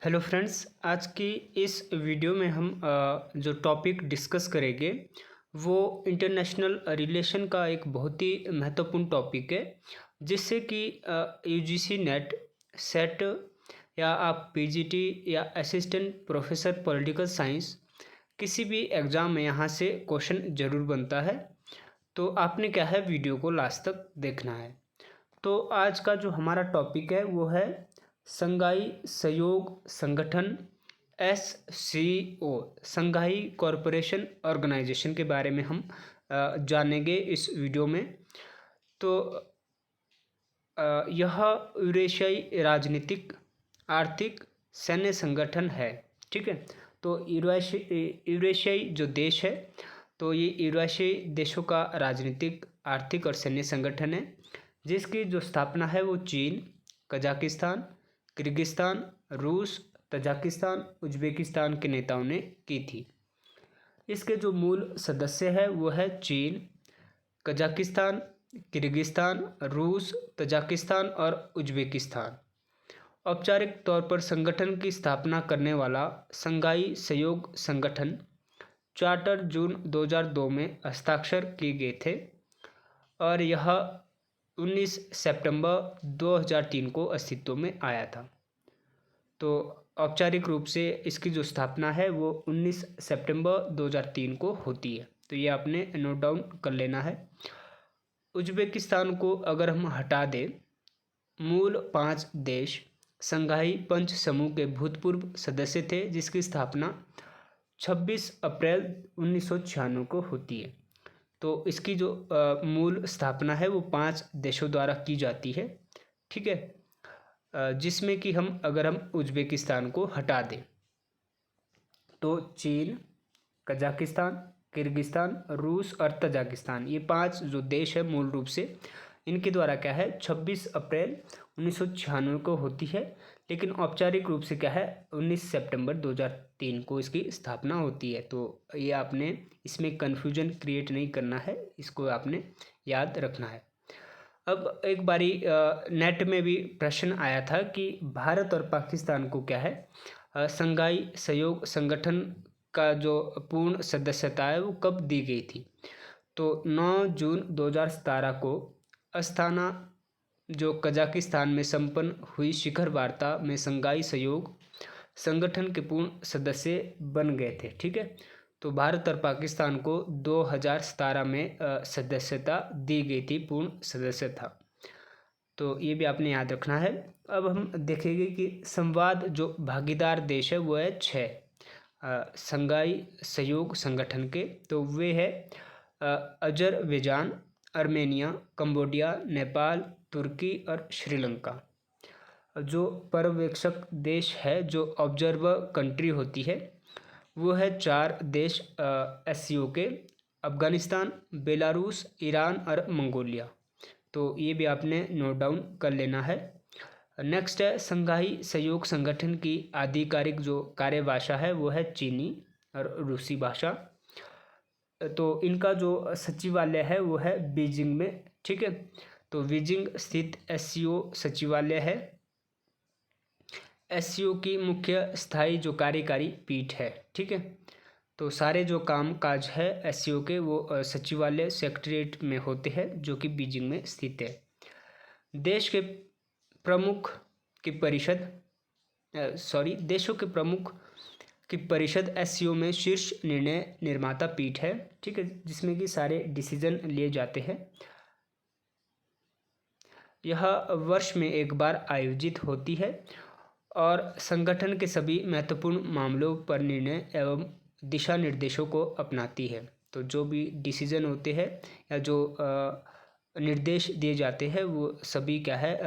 Hello friends, आज की इस वीडियो में हम जो टॉपिक डिस्कस करेंगे वो इंटरनेशनल रिलेशन का एक बहुत ही महत्वपूर्ण टॉपिक है। जिससे कि यूजीसी नेट, सेट या आप पीजीटी या असिस्टेंट प्रोफेसर पॉलिटिकल साइंस किसी भी एग्ज़ाम में यहाँ से क्वेश्चन ज़रूर बनता है। तो आपने क्या है, वीडियो को लास्ट तक देखना है। तो आज का जो हमारा टॉपिक है वो है संघाई सहयोग संगठन, SCO, संघाई कॉरपोरेशन ऑर्गेनाइजेशन के बारे में हम जानेंगे इस वीडियो में। तो यह यूरेशियाई राजनीतिक, आर्थिक, सैन्य संगठन है। ठीक है। तो यूरेशियाई जो देश है, तो ये यूरेशियाई देशों का राजनीतिक, आर्थिक और सैन्य संगठन है, जिसकी जो स्थापना है वो चीन, कजाकिस्तान, किर्गिस्तान, रूस, तजाकिस्तान, उज्बेकिस्तान के नेताओं ने की थी। इसके जो मूल सदस्य है वो है चीन, कजाकिस्तान, किर्गिस्तान, रूस, तजाकिस्तान और उज्बेकिस्तान। औपचारिक तौर पर संगठन की स्थापना करने वाला संघाई सहयोग संगठन चार्टर जून 2002 में हस्ताक्षर किए गए थे और यह 19 सितंबर 2003 को अस्तित्व में आया था। तो औपचारिक रूप से इसकी जो स्थापना है वो 19 सितंबर 2003 को होती है। तो ये आपने नोट डाउन कर लेना है। उज्बेकिस्तान को अगर हम हटा दें, मूल 5 देश संघाई पंच समूह के भूतपूर्व सदस्य थे, जिसकी स्थापना 26 अप्रैल 1996 को होती है। तो इसकी जो मूल स्थापना है वो 5 देशों द्वारा की जाती है। ठीक है। जिसमें कि अगर हम उज्बेकिस्तान को हटा दें तो चीन, कजाकिस्तान, किर्गिस्तान, रूस और तजाकिस्तान, ये 5 जो देश है मूल रूप से इनके द्वारा क्या है 26 अप्रैल 1996 को होती है। लेकिन औपचारिक रूप से क्या है 19 सितंबर 2003 को इसकी स्थापना होती है। तो ये आपने इसमें कन्फ्यूजन क्रिएट नहीं करना है, इसको आपने याद रखना है। अब एक बारी नेट में भी प्रश्न आया था कि भारत और पाकिस्तान को क्या है संघाई सहयोग संगठन का जो पूर्ण सदस्यता है वो कब दी गई थी। तो 9 जून 2017 को अस्थाना जो कजाकिस्तान में संपन्न हुई शिखर वार्ता में संघाई सहयोग संगठन के पूर्ण सदस्य बन गए थे। ठीक है। तो भारत और पाकिस्तान को 2017 में सदस्यता दी गई थी, पूर्ण सदस्यता। तो ये भी आपने याद रखना है। अब हम देखेंगे कि संवाद जो भागीदार देश है वो है 6 संघाई सहयोग संगठन के। तो वे है अजरबैजान, आर्मेनिया, कंबोडिया, नेपाल, तुर्की और श्रीलंका। जो पर्यवेक्षक देश है, जो ऑब्जर्वर कंट्री होती है, वो है 4 देश SCO के: अफ़गानिस्तान, बेलारूस, ईरान और मंगोलिया। तो ये भी आपने नोट डाउन कर लेना है। नेक्स्ट है संघाई सहयोग संगठन की आधिकारिक जो कार्यभाषा है वो है चीनी और रूसी भाषा। तो इनका जो सचिवालय है वो है बीजिंग में। ठीक है। तो बीजिंग स्थित SCO सचिवालय है। SCO की मुख्य स्थायी जो कार्यकारी पीठ है। ठीक है। तो सारे जो काम काज है SCO के वो सचिवालय सेक्रेटरीट में होते हैं, जो कि बीजिंग में स्थित है। देश के प्रमुख की परिषद देशों के प्रमुख की परिषद SCO में शीर्ष निर्णय निर्माता पीठ है। ठीक है। जिसमें कि सारे डिसीजन लिए जाते हैं। यह वर्ष में एक बार आयोजित होती है और संगठन के सभी महत्वपूर्ण मामलों पर निर्णय एवं दिशा निर्देशों को अपनाती है। तो जो भी डिसीजन होते हैं या जो निर्देश दिए जाते हैं वो सभी क्या है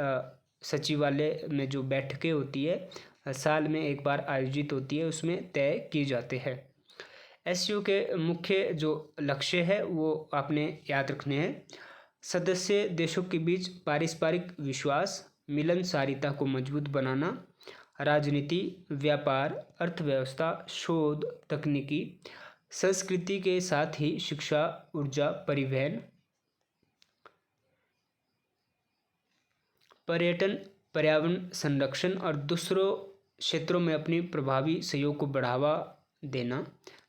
सचिवालय में जो बैठकें होती है साल में एक बार आयोजित होती है, उसमें तय किए जाते हैं। SCO के मुख्य जो लक्ष्य है वो आपने याद रखने हैं। सदस्य देशों के बीच पारस्परिक विश्वास, मिलनसारिता को मजबूत बनाना, राजनीति, व्यापार, अर्थव्यवस्था, शोध, तकनीकी, संस्कृति के साथ ही शिक्षा, ऊर्जा, परिवहन, पर्यटन, पर्यावरण संरक्षण और दूसरों क्षेत्रों में अपनी प्रभावी सहयोग को बढ़ावा देना,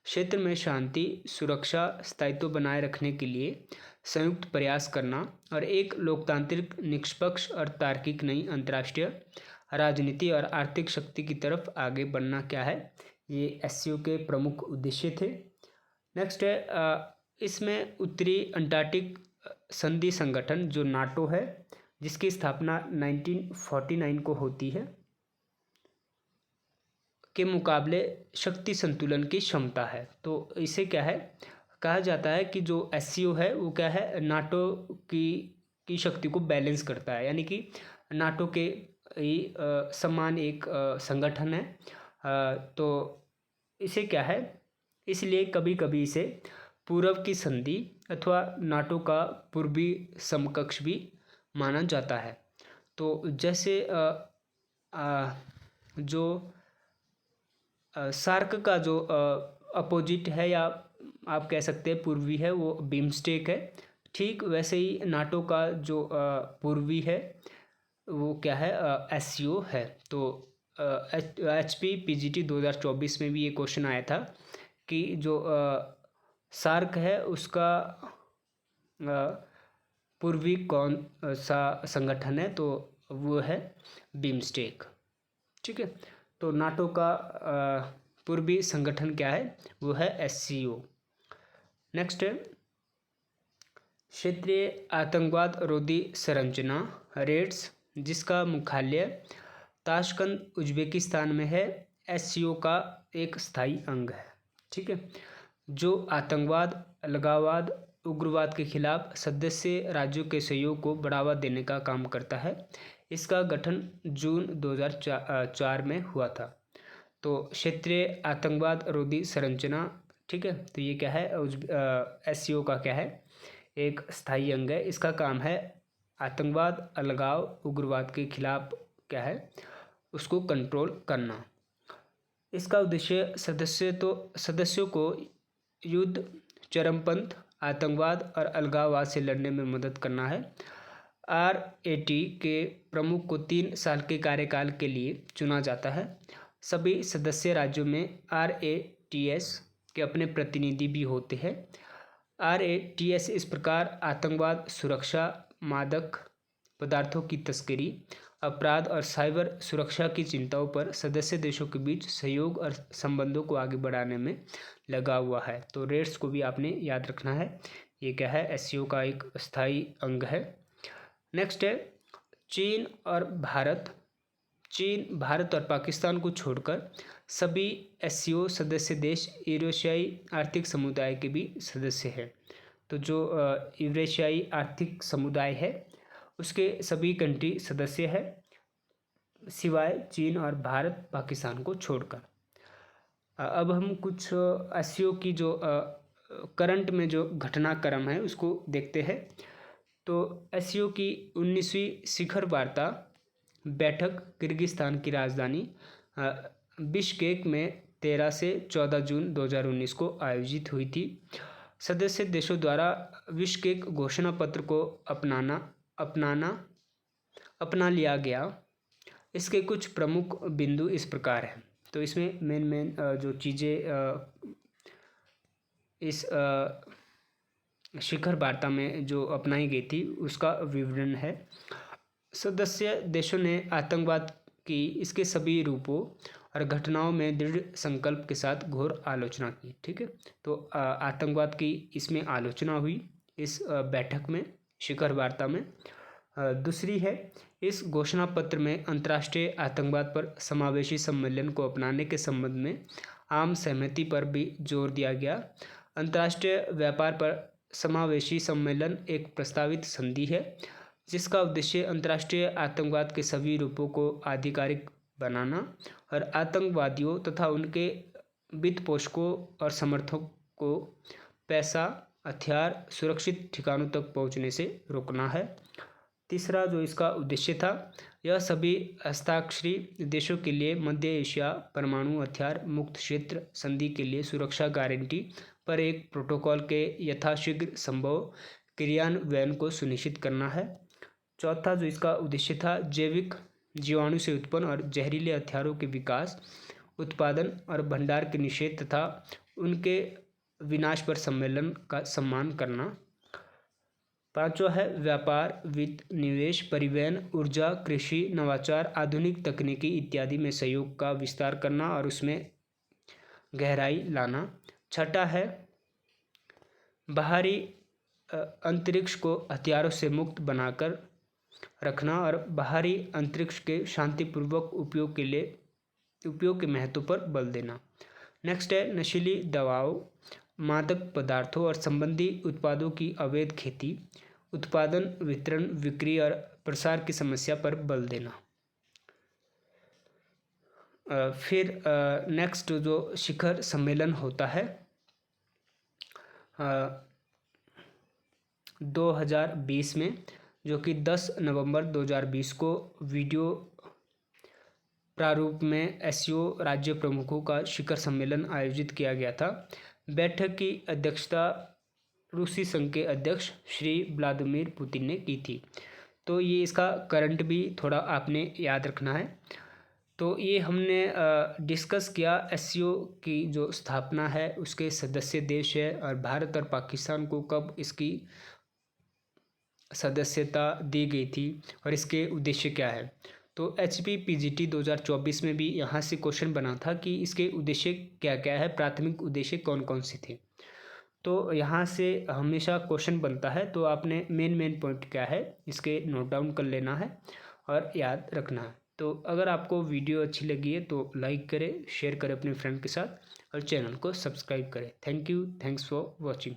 क्षेत्र में शांति, सुरक्षा, स्थायित्व बनाए रखने के लिए संयुक्त प्रयास करना और एक लोकतांत्रिक, निष्पक्ष और तार्किक नई अंतर्राष्ट्रीय राजनीति और आर्थिक शक्ति की तरफ आगे बढ़ना क्या है, ये एससीओ के प्रमुख उद्देश्य थे। नेक्स्ट है इसमें उत्तरी अंटार्कटिक संधि संगठन जो नाटो है, जिसकी स्थापना 1949 को होती है, के मुकाबले शक्ति संतुलन की क्षमता है। तो इसे क्या है कहा जाता है कि जो एससीओ है वो क्या है, नाटो की शक्ति को बैलेंस करता है, यानी कि नाटो के ही समान एक संगठन है। तो इसे क्या है, इसलिए कभी कभी इसे पूर्व की संधि अथवा नाटो का पूर्वी समकक्ष भी माना जाता है। तो जैसे जो सार्क का जो अपोजिट है या आप कह सकते हैं पूर्वी है, वो बिम्स्टेक है। ठीक वैसे ही नाटो का जो पूर्वी है वो क्या है, एससीओ है। तो HP PGT 2024 में भी ये क्वेश्चन आया था कि जो सार्क है उसका पूर्वी कौन सा संगठन है, तो वो है बिम्स्टेक। ठीक है, तो नाटो का पूर्वी संगठन क्या है, वो है एससीओ। नेक्स्ट है क्षेत्रीय आतंकवाद रोधी संरचना रेड्स, जिसका मुख्यालय ताशकंद उज्बेकिस्तान में है, एससीओ का एक स्थायी अंग है। ठीक है, जो आतंकवाद, अलगाववाद, उग्रवाद के खिलाफ सदस्य राज्यों के सहयोग को बढ़ावा देने का काम करता है। इसका गठन जून 2004 में हुआ था। तो क्षेत्रीय आतंकवाद रोधी संरचना, ठीक है, तो ये क्या है, एससीओ का क्या है, एक स्थायी अंग है। इसका काम है आतंकवाद, अलगाव, उग्रवाद के खिलाफ क्या है, उसको कंट्रोल करना। इसका उद्देश्य सदस्यों को युद्ध, चरमपंथ, आतंकवाद और अलगाववाद से लड़ने में मदद करना है। RAT के प्रमुख को 3 साल के कार्यकाल के लिए चुना जाता है। सभी सदस्य राज्यों में RATS के अपने प्रतिनिधि भी होते हैं। RATS इस प्रकार आतंकवाद, सुरक्षा, मादक पदार्थों की तस्करी, अपराध और साइबर सुरक्षा की चिंताओं पर सदस्य देशों के बीच सहयोग और संबंधों को आगे बढ़ाने में लगा हुआ है। तो रेड्स को भी आपने याद रखना है, ये क्या है, एससीओ का एक स्थायी अंग है। नेक्स्ट है चीन, भारत और पाकिस्तान को छोड़कर सभी एससीओ सदस्य देश यूरेशियाई आर्थिक समुदाय के भी सदस्य हैं। तो जो यूरेशियाई आर्थिक समुदाय है उसके सभी कंट्री सदस्य है, सिवाय चीन और भारत, पाकिस्तान को छोड़कर। अब हम कुछ एससीओ की जो करंट में जो घटनाक्रम है उसको देखते हैं। तो एससीओ की 19वीं शिखर वार्ता बैठक किर्गिस्तान की राजधानी बिश्केक में 13 से 14 जून 2019 को आयोजित हुई थी। सदस्य देशों द्वारा बिश्केक घोषणा पत्र को अपना लिया गया। इसके कुछ प्रमुख बिंदु इस प्रकार हैं। तो इसमें मेन जो चीज़ें इस शिखर वार्ता में जो अपनाई गई थी उसका विवरण है। सदस्य देशों ने आतंकवाद की इसके सभी रूपों और घटनाओं में दृढ़ संकल्प के साथ घोर आलोचना की। ठीक है, तो आतंकवाद की इसमें आलोचना हुई इस बैठक में, शिखर वार्ता में। दूसरी है, इस घोषणा पत्र में अंतर्राष्ट्रीय आतंकवाद पर समावेशी सम्मेलन को अपनाने के संबंध में आम सहमति पर भी जोर दिया गया। अंतर्राष्ट्रीय व्यापार पर समावेशी सम्मेलन एक प्रस्तावित संधि है जिसका उद्देश्य अंतर्राष्ट्रीय आतंकवाद के सभी रूपों को आधिकारिक बनाना और आतंकवादियों तथा उनके वित्तपोषकों और समर्थकों को पैसा, हथियार सुरक्षित ठिकानों तक पहुंचने से रोकना है। तीसरा जो इसका उद्देश्य था, यह सभी हस्ताक्षरी देशों के लिए मध्य एशिया परमाणु हथियार मुक्त क्षेत्र संधि के लिए सुरक्षा गारंटी पर एक प्रोटोकॉल के यथाशीघ्र संभव क्रियान्वयन को सुनिश्चित करना है। चौथा जो इसका उद्देश्य था, जैविक जीवाणु से उत्पन्न और जहरीले हथियारों के विकास, उत्पादन और भंडार के निषेध तथा उनके विनाश पर सम्मेलन का सम्मान करना। पांचवा है व्यापार, वित्त, निवेश, परिवहन, ऊर्जा, कृषि, नवाचार, आधुनिक तकनीकी इत्यादि में सहयोग का विस्तार करना और उसमें गहराई लाना। छठा है बाहरी अंतरिक्ष को हथियारों से मुक्त बनाकर रखना और बाहरी अंतरिक्ष के शांतिपूर्वक उपयोग के महत्व पर बल देना। नेक्स्ट है नशीली दवाओं, मादक पदार्थों और संबंधी उत्पादों की अवैध खेती, उत्पादन, वितरण, बिक्री और प्रसार की समस्या पर बल देना। फिर नेक्स्ट जो शिखर सम्मेलन होता है 2020 में, जो कि 10 नवंबर 2020 को वीडियो प्रारूप में एससीओ राज्य प्रमुखों का शिखर सम्मेलन आयोजित किया गया था। बैठक की अध्यक्षता रूसी संघ के अध्यक्ष श्री व्लादिमीर पुतिन ने की थी। तो ये इसका करंट भी थोड़ा आपने याद रखना है। तो ये हमने डिस्कस किया एससीओ की जो स्थापना है, उसके सदस्य देश है और भारत और पाकिस्तान को कब इसकी सदस्यता दी गई थी और इसके उद्देश्य क्या है। तो HPPGT 2024 में भी यहाँ से क्वेश्चन बना था कि इसके उद्देश्य क्या क्या है, प्राथमिक उद्देश्य कौन कौन से थे। तो यहाँ से हमेशा क्वेश्चन बनता है, तो आपने मेन पॉइंट क्या है इसके नोट डाउन कर लेना है और याद रखना है। तो अगर आपको वीडियो अच्छी लगी है तो लाइक करें, शेयर करें अपने फ्रेंड के साथ और चैनल को सब्सक्राइब करें। Thank you, thanks for watching.